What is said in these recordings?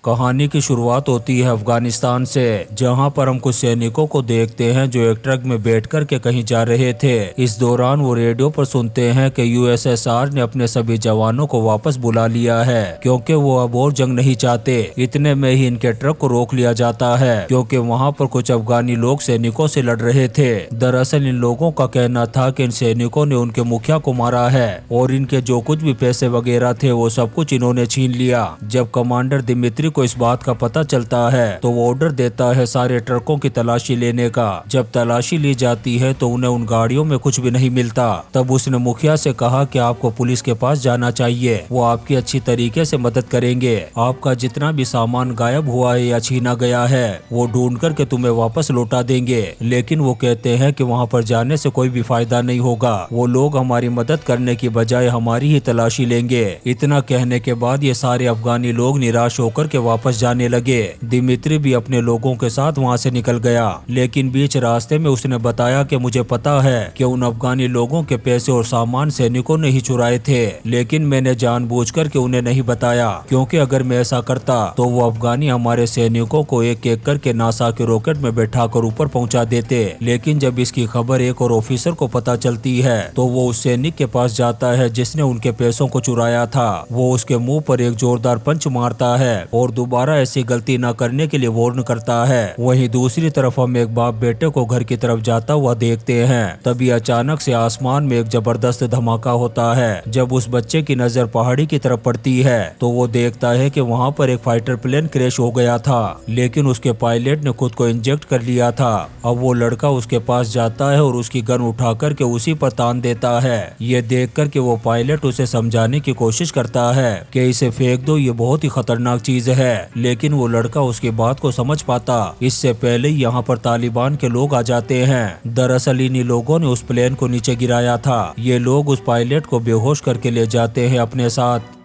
कहानी की शुरुआत होती है अफगानिस्तान से, जहां पर हम कुछ सैनिकों को देखते हैं जो एक ट्रक में बैठकर के कहीं जा रहे थे। इस दौरान वो रेडियो पर सुनते हैं कि यूएसएसआर ने अपने सभी जवानों को वापस बुला लिया है क्योंकि वो अब और जंग नहीं चाहते। इतने में ही इनके ट्रक को रोक लिया जाता है क्योंकि वहां पर कुछ अफगानी लोग सैनिकों से लड़ रहे थे। दरअसल इन लोगों का कहना था कि इन सैनिकों ने उनके मुखिया को मारा है और इनके जो कुछ भी पैसे वगैरह थे वो सब कुछ इन्होंने छीन लिया। जब कमांडर दिमित्री को इस बात का पता चलता है तो वो ऑर्डर देता है सारे ट्रकों की तलाशी लेने का। जब तलाशी ली जाती है तो उन्हें उन गाड़ियों में कुछ भी नहीं मिलता। तब उसने मुखिया से कहा कि आपको पुलिस के पास जाना चाहिए, वो आपकी अच्छी तरीके से मदद करेंगे। आपका जितना भी सामान गायब हुआ है या छीना गया है वो ढूंढ करके तुम्हें वापस लौटा देंगे। लेकिन वो कहते हैं कि वहाँ पर जाने से कोई भी फायदा नहीं होगा, वो लोग हमारी मदद करने की बजाय हमारी ही तलाशी लेंगे। इतना कहने के बाद ये सारे अफगानी लोग निराश होकर के वापस जाने लगे। दिमित्री भी अपने लोगों के साथ वहां से निकल गया, लेकिन बीच रास्ते में उसने बताया कि मुझे पता है कि उन अफगानी लोगों के पैसे और सामान सैनिकों ने ही चुराए थे, लेकिन मैंने जानबूझकर के उन्हें नहीं बताया क्योंकि अगर मैं ऐसा करता तो वो अफगानी हमारे सैनिकों को एक एक करके नासा के रॉकेट में बैठाकर ऊपर पहुंचा देते। लेकिन जब इसकी खबर एक और ऑफिसर को पता चलती है तो वो उस सैनिक के पास जाता है जिसने उनके पैसों को चुराया था। वो उसके मुंह पर एक जोरदार पंच मारता है और दोबारा ऐसी गलती न करने के लिए वार्न करता है। वहीं दूसरी तरफ हम एक बाप बेटे को घर की तरफ जाता हुआ देखते हैं। तभी अचानक से आसमान में एक जबरदस्त धमाका होता है। जब उस बच्चे की नजर पहाड़ी की तरफ पड़ती है तो वो देखता है कि वहाँ पर एक फाइटर प्लेन क्रैश हो गया था, लेकिन उसके पायलट ने खुद को इंजेक्ट कर लिया था। अब वो लड़का उसके पास जाता है और उसकी गन उठा करके उसी पर तान देता है। ये देख कर के वो पायलट उसे समझाने की कोशिश करता है कि इसे फेंक दो, ये बहुत ही खतरनाक चीज है, लेकिन वो लड़का उसकी बात को समझ पाता इससे पहले यहाँ पर तालिबान के लोग आ जाते हैं। दरअसल इन्हीं लोगों ने उस प्लेन को नीचे गिराया था। ये लोग उस पायलट को बेहोश करके ले जाते हैं अपने साथ।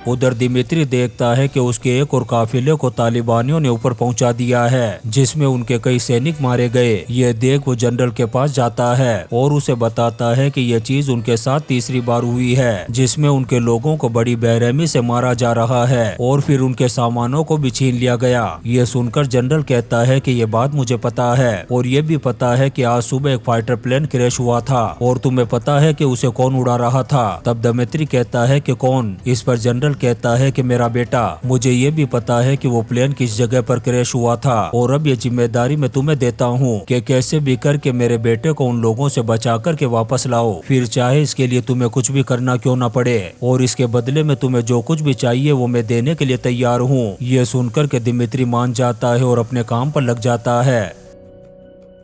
उधर दिमित्री देखता है कि उसके एक और काफिले को तालिबानियों ने ऊपर पहुंचा दिया है जिसमें उनके कई सैनिक मारे गए। ये देख वो जनरल के पास जाता है और उसे बताता है कि यह चीज उनके साथ तीसरी बार हुई है जिसमें उनके लोगों को बड़ी बेरहमी से मारा जा रहा है और फिर उनके सामानों को भी छीन लिया गया। ये सुनकर जनरल कहता है कि ये बात मुझे पता है और ये भी पता है कि आज सुबह एक फाइटर प्लेन क्रैश हुआ था और तुम्हें पता है कि उसे कौन उड़ा रहा था। तब दिमित्री कहता है कि कौन। इस पर जनरल कहता है कि मेरा बेटा। मुझे ये भी पता है कि वो प्लेन किस जगह पर क्रैश हुआ था और अब ये जिम्मेदारी मैं तुम्हें देता हूँ कि कैसे भी करके मेरे बेटे को उन लोगों से बचा कर के वापस लाओ, फिर चाहे इसके लिए तुम्हें कुछ भी करना क्यों ना पड़े, और इसके बदले में तुम्हें जो कुछ भी चाहिए वो मैं देने के लिए तैयार हूँ। ये सुनकर के दिमित्री मान जाता है और अपने काम पर लग जाता है।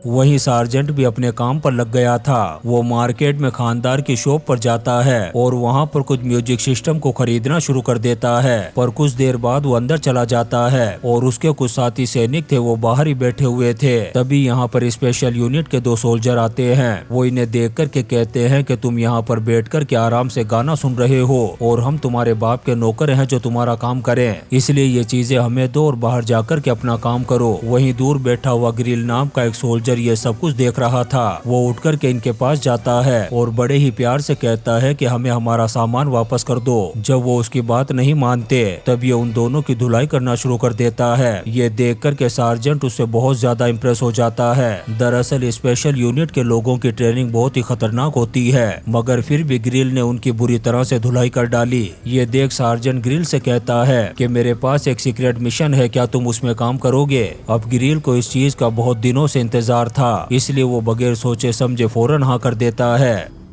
वहीं सार्जेंट भी अपने काम पर लग गया था। वो मार्केट में खानदार की शॉप पर जाता है और वहाँ पर कुछ म्यूजिक सिस्टम को खरीदना शुरू कर देता है, पर कुछ देर बाद वो अंदर चला जाता है और उसके कुछ साथी सैनिक थे वो बाहर ही बैठे हुए थे। तभी यहाँ पर स्पेशल यूनिट के 2 सोल्जर आते हैं। वो इन्हें देख कर के कहते हैं कि तुम यहाँ पर बैठ कर के आराम से गाना सुन रहे हो और हम तुम्हारे बाप के नौकर हैं जो तुम्हारा काम करें, इसलिए ये चीजें हमें दो और बाहर जाकर के अपना काम करो। वहीं दूर बैठा हुआ ग्रिल नाम का एक सोल्जर ये सब कुछ देख रहा था। वो उठ कर के इनके पास जाता है और बड़े ही प्यार से कहता है कि हमें हमारा सामान वापस कर दो। जब वो उसकी बात नहीं मानते तब ये उन दोनों की धुलाई करना शुरू कर देता है। ये देख कर के सार्जेंट उससे बहुत ज्यादा इम्प्रेस हो जाता है। दरअसल स्पेशल यूनिट के लोगों की ट्रेनिंग बहुत ही खतरनाक होती है, मगर फिर भी ग्रिल ने उनकी बुरी तरह से धुलाई कर डाली। ये देख सार्जेंट ग्रिल से कहता है कि मेरे पास एक सीक्रेट मिशन है, क्या तुम उसमें काम करोगे। अब ग्रिल को इस चीज का बहुत दिनों से इंतजार था, इसलिए वो बगैर सोचे समझे फौरन हाँ कर देता है।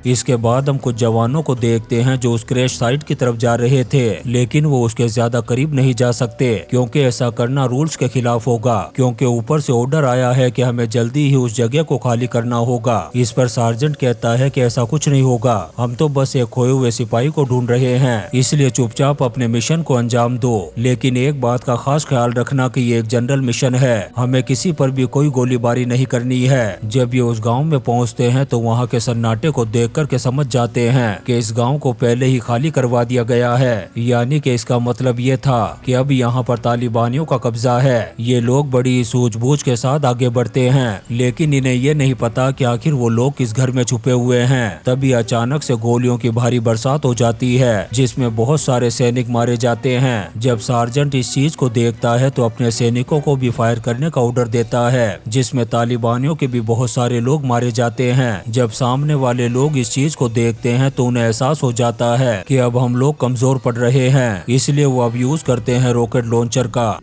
इसके बाद हम कुछ जवानों को देखते हैं जो उस क्रैश साइट की तरफ जा रहे थे, लेकिन वो उसके ज्यादा करीब नहीं जा सकते क्योंकि ऐसा करना रूल्स के खिलाफ होगा, क्योंकि ऊपर से ऑर्डर आया है कि हमें जल्दी ही उस जगह को खाली करना होगा। इस पर सार्जेंट कहता है कि ऐसा कुछ नहीं होगा, हम तो बस एक खोए हुए सिपाही को ढूंढ रहे हैं, इसलिए चुपचाप अपने मिशन को अंजाम दो। लेकिन एक बात का खास ख्याल रखना कि ये एक जनरल मिशन है, हमें किसी पर भी कोई गोलीबारी नहीं करनी है। जब ये उस गाँव में पहुँचते हैं तो वहाँ के सन्नाटे को देख देखकर के समझ जाते हैं कि इस गांव को पहले ही खाली करवा दिया गया है। यानी कि इसका मतलब ये था कि अब यहाँ पर तालिबानियों का कब्जा है। ये लोग बड़ी सूझबूझ के साथ आगे बढ़ते हैं, लेकिन इन्हें ये नहीं पता कि आखिर वो लोग किस घर में छुपे हुए हैं। तभी अचानक से गोलियों की भारी बरसात हो जाती है, जिसमें बहुत सारे सैनिक मारे जाते हैं। जब सार्जेंट इस चीज को देखता है तो अपने सैनिकों को भी फायर करने का ऑर्डर देता है, जिसमें तालिबानियों के भी बहुत सारे लोग मारे जाते हैं। जब सामने वाले लोग इस चीज को देखते हैं तो उन्हें एहसास हो जाता है कि अब हम लोग कमजोर पड़ रहे हैं, इसलिए वो अब यूज करते हैं रॉकेट लॉन्चर का,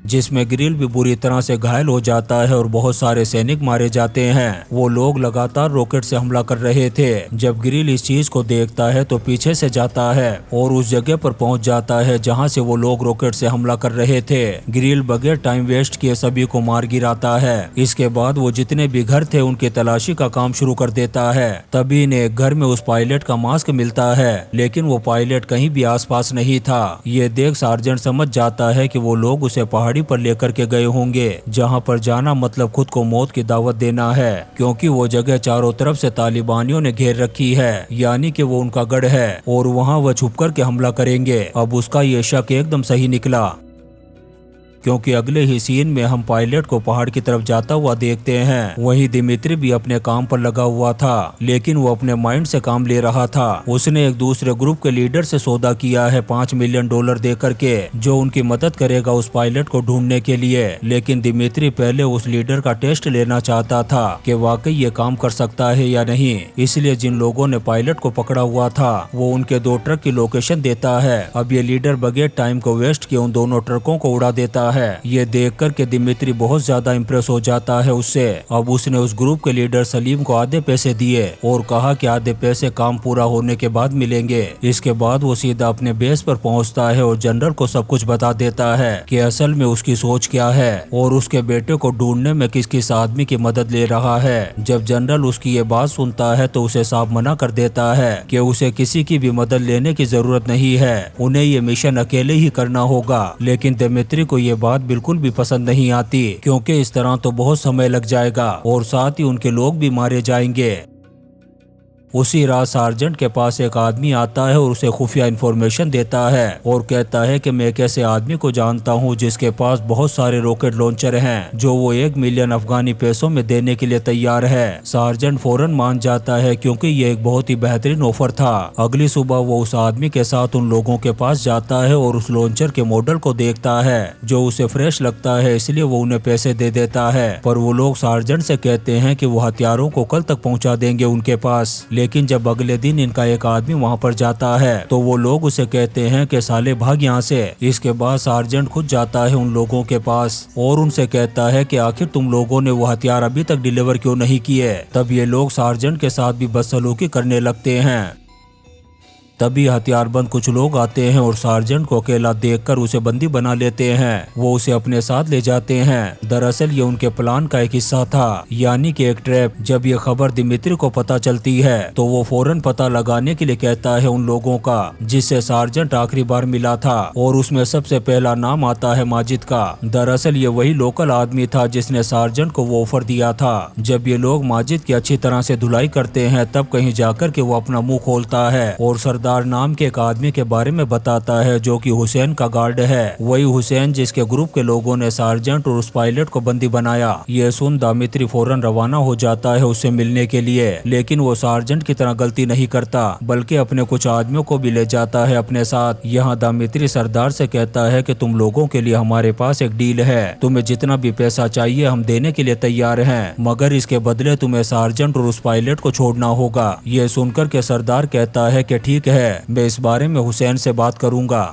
जिसमें ग्रिल भी बुरी तरह से घायल हो जाता है और बहुत सारे सैनिक मारे जाते हैं। वो लोग लगातार रॉकेट से हमला कर रहे थे। जब ग्रिल इस चीज को देखता है तो पीछे से जाता है और उस जगह पर पहुंच जाता है जहां से वो लोग रॉकेट से हमला कर रहे थे। ग्रिल बगैर टाइम वेस्ट किए सभी को मार गिराता है। इसके बाद वो जितने भी घर थे उनकी तलाशी का काम शुरू कर देता है। तभी इन्हें एक घर में उस पायलट का मास्क मिलता है, लेकिन वो पायलट कहीं भी आसपास नहीं था। ये देख सार्जेंट समझ जाता है कि वो लोग उसे पहाड़ी पर लेकर के गए होंगे, जहां पर जाना मतलब खुद को मौत की दावत देना है, क्योंकि वो जगह चारों तरफ से तालिबानियों ने घेर रखी है। यानी कि वो उनका गढ़ है और वहां वह छुप कर के हमला करेंगे। अब उसका ये शक एकदम सही निकला, क्योंकि अगले ही सीन में हम पायलट को पहाड़ की तरफ जाता हुआ देखते हैं। वहीं दिमित्री भी अपने काम पर लगा हुआ था, लेकिन वो अपने माइंड से काम ले रहा था। उसने एक दूसरे ग्रुप के लीडर से सौदा किया है $5 मिलियन दे करके, जो उनकी मदद करेगा उस पायलट को ढूंढने के लिए। लेकिन दिमित्री पहले उस लीडर का टेस्ट लेना चाहता था कि वाकई ये काम कर सकता है या नहीं। इसलिए जिन लोगों ने पायलट को पकड़ा हुआ था वो उनके 2 ट्रक की लोकेशन देता है। अब ये लीडर बगैर टाइम को वेस्ट किए उन दोनों ट्रकों को उड़ा देता है। ये देखकर के दिमित्री बहुत ज्यादा इम्प्रेस हो जाता है उससे। अब उसने उस ग्रुप के लीडर सलीम को आधे पैसे दिए और कहा कि आधे पैसे काम पूरा होने के बाद मिलेंगे। इसके बाद वो सीधा अपने बेस पर पहुंचता है और जनरल को सब कुछ बता देता है कि असल में उसकी सोच क्या है और उसके बेटे को ढूंढने में किस किस आदमी की मदद ले रहा है। जब जनरल उसकी ये बात सुनता है तो उसे साफ मना कर देता है कि उसे किसी की भी मदद लेने की जरूरत नहीं है, उन्हें ये मिशन अकेले ही करना होगा। लेकिन दिमित्री को ये बात बिल्कुल भी पसंद नहीं आती, क्योंकि इस तरह तो बहुत समय लग जाएगा और साथ ही उनके लोग भी मारे जाएंगे। उसी रात सार्जेंट के पास एक आदमी आता है और उसे खुफिया इन्फॉर्मेशन देता है और कहता है कि मैं एक ऐसे आदमी को जानता हूं जिसके पास बहुत सारे रॉकेट लॉन्चर हैं, जो वो 1 मिलियन अफगानी पैसों में देने के लिए तैयार है। सार्जेंट फौरन मान जाता है, क्योंकि ये एक बहुत ही बेहतरीन ऑफर था। अगली सुबह वो उस आदमी के साथ उन लोगों के पास जाता है और उस लॉन्चर के मॉडल को देखता है, जो उसे फ्रेश लगता है, इसलिए वो उन्हें पैसे दे देता है। पर वो लोग सार्जेंट से कहते हैं कि वो हथियारों को कल तक पहुँचा देंगे उनके पास। लेकिन जब अगले दिन इनका एक आदमी वहां पर जाता है तो वो लोग उसे कहते हैं कि साले भाग यहाँ से। इसके बाद सार्जेंट खुद जाता है उन लोगों के पास और उनसे कहता है कि आखिर तुम लोगों ने वो हथियार अभी तक डिलीवर क्यों नहीं किए। तब ये लोग सार्जेंट के साथ भी बदसलूकी करने लगते हैं। तभी हथियारबंद कुछ लोग आते हैं और सार्जेंट को अकेला देखकर उसे बंदी बना लेते हैं। वो उसे अपने साथ ले जाते हैं। दरअसल ये उनके प्लान का एक हिस्सा था, यानी कि एक ट्रैप। जब ये खबर दिमित्री को पता चलती है तो वो फौरन पता लगाने के लिए कहता है उन लोगों का जिससे सार्जेंट आखिरी बार मिला था, और उसमें सबसे पहला नाम आता है माजिद का। दरअसल ये वही लोकल आदमी था जिसने सार्जेंट को वो ऑफर दिया था। जब ये लोग माजिद की अच्छी तरह से धुलाई करते हैं तब कहीं जाकर के वो अपना मुंह खोलता है और सरदार नाम के एक आदमी के बारे में बताता है, जो कि हुसैन का गार्ड है। वही हुसैन जिसके ग्रुप के लोगों ने सार्जेंट और उस पायलट को बंदी बनाया। ये सुन दिमित्री फौरन रवाना हो जाता है उससे मिलने के लिए। लेकिन वो सार्जेंट की तरह गलती नहीं करता, बल्कि अपने कुछ आदमियों को भी ले जाता है अपने साथ। यहाँ दिमित्री सरदार से कहता है कि तुम लोगों के लिए हमारे पास एक डील है, तुम्हें जितना भी पैसा चाहिए हम देने के लिए तैयार हैं, मगर इसके बदले तुम्हें सार्जेंट और उस पायलट को छोड़ना होगा। ये सुनकर के सरदार कहता है कि ठीक है, मैं इस बारे में हुसैन से बात करूंगा।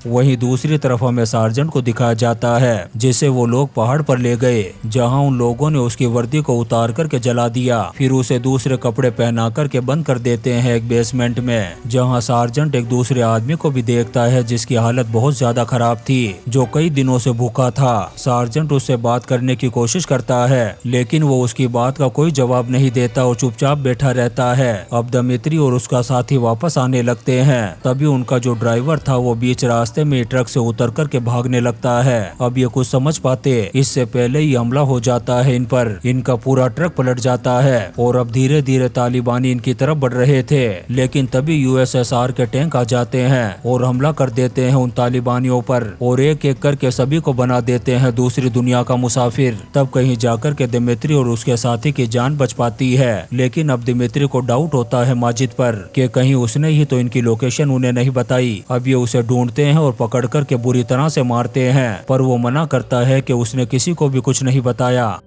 वहीं दूसरी तरफ हमें सार्जेंट को दिखाया जाता है जिसे वो लोग पहाड़ पर ले गए, जहां उन लोगों ने उसकी वर्दी को उतार करके जला दिया। फिर उसे दूसरे कपड़े पहना करके बंद कर देते हैं एक बेसमेंट में, जहां सार्जेंट एक दूसरे आदमी को भी देखता है जिसकी हालत बहुत ज्यादा खराब थी, जो कई दिनों से भूखा था। सार्जेंट उससे बात करने की कोशिश करता है, लेकिन वो उसकी बात का कोई जवाब नहीं देता और चुपचाप बैठा रहता है। अब दिमित्री और उसका साथी वापस आने लगते हैं। तभी उनका जो ड्राइवर था वो बीच रास्ते रास्ते में ट्रक से उतर कर के भागने लगता है। अब ये कुछ समझ पाते इससे पहले ही हमला हो जाता है इन पर। इनका पूरा ट्रक पलट जाता है और अब धीरे धीरे तालिबानी इनकी तरफ बढ़ रहे थे, लेकिन तभी यूएसएसआर के टैंक आ जाते हैं और हमला कर देते हैं उन तालिबानियों पर और एक एक करके सभी को बना देते हैं दूसरी दुनिया का मुसाफिर। तब कहीं जाकर के दिमित्री और उसके साथी की जान बच पाती है, लेकिन अब दिमित्री को डाउट होता है माजिद पर कि कहीं उसने ही तो इनकी लोकेशन उन्हें नहीं बताई। अब ये उसे ढूंढते हैं और पकड़ कर के बुरी तरह से मारते हैं, पर वो मना करता है कि उसने किसी को भी कुछ नहीं बताया।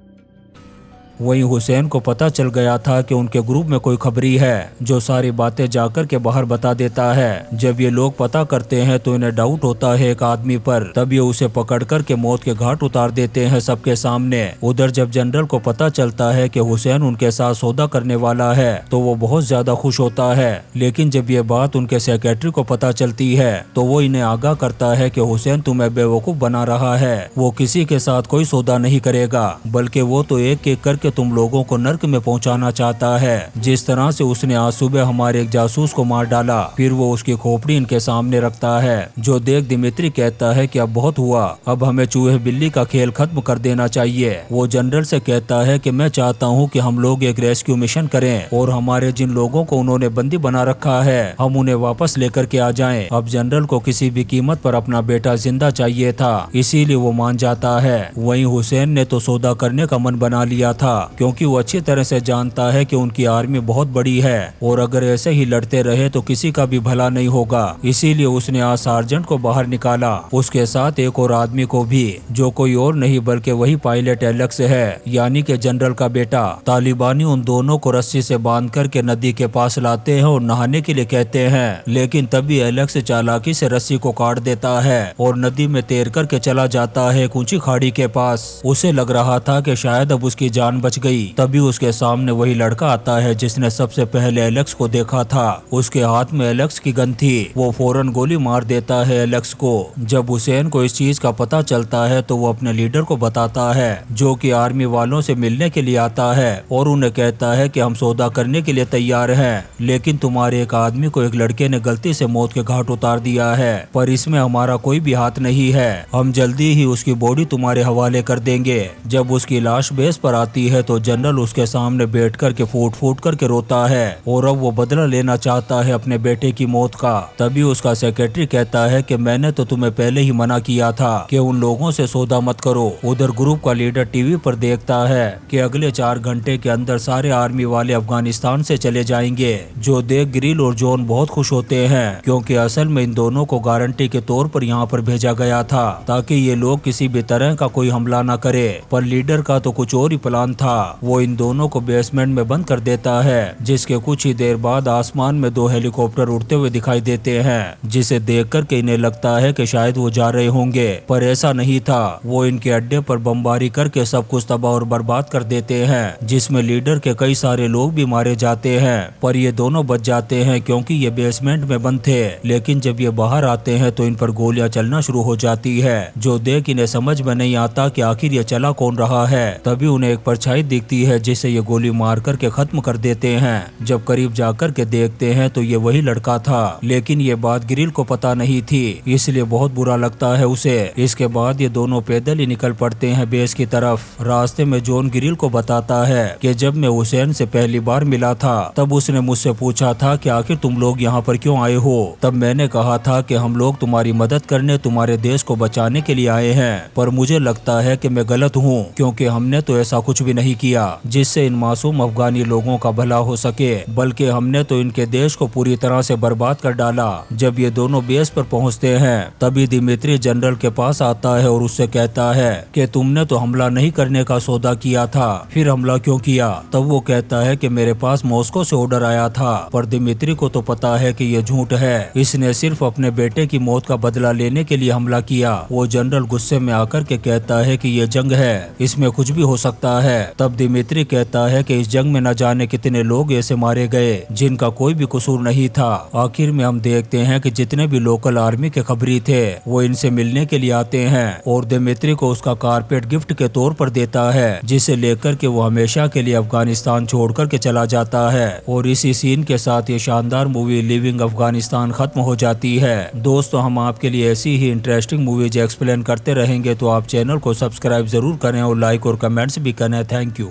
वहीं हुसैन को पता चल गया था कि उनके ग्रुप में कोई खबरी है जो सारी बातें जाकर के बाहर बता देता है। जब ये लोग पता करते हैं तो इन्हें डाउट होता है एक आदमी पर, तब ये उसे पकड़ कर के मौत के घाट उतार देते हैं सबके सामने। उधर जब जनरल को पता चलता है कि हुसैन उनके साथ सौदा करने वाला है तो वो बहुत ज्यादा खुश होता है, लेकिन जब ये बात उनके सेक्रेटरी को पता चलती है तो वो इन्हें आगाह करता है कि हुसैन तुम्हें बेवकूफ बना रहा है, वो किसी के साथ कोई सौदा नहीं करेगा, बल्कि वो तो एक एक करके तुम लोगों को नर्क में पहुंचाना चाहता है। जिस तरह से उसने आज सुबह हमारे एक जासूस को मार डाला, फिर वो उसकी खोपड़ी इनके सामने रखता है, जो देख दिमित्री कहता है कि अब बहुत हुआ, अब हमें चूहे बिल्ली का खेल खत्म कर देना चाहिए। वो जनरल से कहता है कि मैं चाहता हूं कि हम लोग एक रेस्क्यू मिशन करें और हमारे जिन लोगों को उन्होंने बंदी बना रखा है हम उन्हें वापस लेकर के आ जाएं। अब जनरल को किसी भी कीमत पर अपना बेटा जिंदा चाहिए था, इसीलिए वो मान जाता है। वहीं हुसैन ने तो सौदा करने का मन बना लिया था, क्योंकि वो अच्छी तरह से जानता है कि उनकी आर्मी बहुत बड़ी है और अगर ऐसे ही लड़ते रहे तो किसी का भी भला नहीं होगा। इसीलिए उसने आज सार्जेंट को बाहर निकाला, उसके साथ एक और आदमी को भी, जो कोई और नहीं बल्कि वही पायलट एलेक्स है, यानी कि जनरल का बेटा। तालिबानी उन दोनों को रस्सी से बांध करके नदी के पास लाते हैं और नहाने के लिए कहते हैं, लेकिन तभी एलेक्स चालाकी से रस्सी को काट देता है और नदी में तैर करके चला जाता है एक ऊंची खाड़ी के पास। उसे लग रहा था कि शायद अब उसकी जान बच गई, तभी उसके सामने वही लड़का आता है जिसने सबसे पहले एलेक्स को देखा था। उसके हाथ में एलेक्स की गन थी, वो फौरन गोली मार देता है एलेक्स को। जब हुसैन को इस चीज का पता चलता है तो वो अपने लीडर को बताता है, जो कि आर्मी वालों से मिलने के लिए आता है और उन्हें कहता है कि हम सौदा करने के लिए तैयार हैं, लेकिन तुम्हारे एक आदमी को एक लड़के ने गलती से मौत के घाट उतार दिया है, पर इसमें हमारा कोई भी हाथ नहीं है, हम जल्दी ही उसकी बॉडी तुम्हारे हवाले कर देंगे। जब उसकी लाश बेस पर आती है तो जनरल उसके सामने बैठ कर के फूट फूट करके रोता है और अब वो बदला लेना चाहता है अपने बेटे की मौत का। तभी उसका सेक्रेटरी कहता है कि मैंने तो तुम्हें पहले ही मना किया था कि उन लोगों से सौदा मत करो। उधर ग्रुप का लीडर टीवी पर देखता है कि अगले 4 घंटे के अंदर सारे आर्मी वाले अफगानिस्तान से चले जाएंगे, जो देख ग्रिल और जॉन बहुत खुश होते हैं, क्योंकि असल में इन दोनों को गारंटी के तौर पर यहाँ पर भेजा गया था ताकि ये लोग किसी भी तरह का कोई हमला न करे। पर लीडर का तो कुछ और ही प्लान था। वो इन दोनों को बेसमेंट में बंद कर देता है, जिसके कुछ ही देर बाद आसमान में 2 हेलीकॉप्टर उड़ते हुए दिखाई देते हैं, जिसे देख कर के इन्हें लगता है कि शायद वो जा रहे होंगे, पर ऐसा नहीं था। वो इनके अड्डे पर बमबारी करके सब कुछ तबाह और बर्बाद कर देते हैं, जिसमें लीडर के कई सारे लोग भी मारे जाते हैं, पर ये दोनों बच जाते हैं क्योंकि ये बेसमेंट में बंद थे। लेकिन जब ये बाहर आते हैं तो इन पर गोलियां चलना शुरू हो जाती है, जो देख इन्हें समझ में नहीं आता कि आखिर ये चला कौन रहा है। तभी उन्हें एक परछाई दिखती है जिसे ये गोली मार करके खत्म कर देते हैं। जब करीब जाकर के देखते हैं तो ये वही लड़का था, लेकिन ये बात ग्रिल को पता नहीं थी, इसलिए बहुत बुरा लगता है उसे। इसके बाद ये दोनों पैदल ही निकल पड़ते हैं बेस की तरफ। रास्ते में जॉन ग्रिल को बताता है कि जब मैं हुसैन से पहली बार मिला था तब उसने मुझसे पूछा था कि आखिर तुम लोग यहाँ पर क्यों आए हो। तब मैंने कहा था कि हम लोग तुम्हारी मदद करने, तुम्हारे देश को बचाने के लिए आए हैं, पर मुझे लगता है कि मैं गलत हूँ, क्योंकि हमने तो ऐसा कुछ भी नहीं किया जिससे इन मासूम अफगानी लोगों का भला हो सके, बल्कि हमने तो इनके देश को पूरी तरह से बर्बाद कर डाला। जब ये दोनों बेस पर पहुंचते हैं तभी दिमित्री जनरल के पास आता है और उससे कहता है कि तुमने तो हमला नहीं करने का सौदा किया था, फिर हमला क्यों किया। तब वो कहता है कि मेरे पास मॉस्को से ऑर्डर आया था, पर दिमित्री को तो पता है कि ये झूठ है, इसने सिर्फ अपने बेटे की मौत का बदला लेने के लिए हमला किया। वो जनरल गुस्से में आकर के कहता है कि ये जंग है, इसमें कुछ भी हो सकता है, तब दिमित्री कहता है कि इस जंग में न जाने कितने लोग ऐसे मारे गए जिनका कोई भी कसूर नहीं था। आखिर में हम देखते हैं कि जितने भी लोकल आर्मी के खबरी थे वो इनसे मिलने के लिए आते हैं और दिमित्री को उसका कारपेट गिफ्ट के तौर पर देता है, जिसे लेकर के वो हमेशा के लिए अफगानिस्तान छोड़ कर के चला जाता है। और इसी सीन के साथ ये शानदार मूवी लिविंग अफगानिस्तान खत्म हो जाती है। दोस्तों, हम आपके लिए ऐसी ही इंटरेस्टिंग मूवीज एक्सप्लेन करते रहेंगे, तो आप चैनल को सब्सक्राइब जरूर करें और लाइक और कमेंट्स भी करें। Thank you.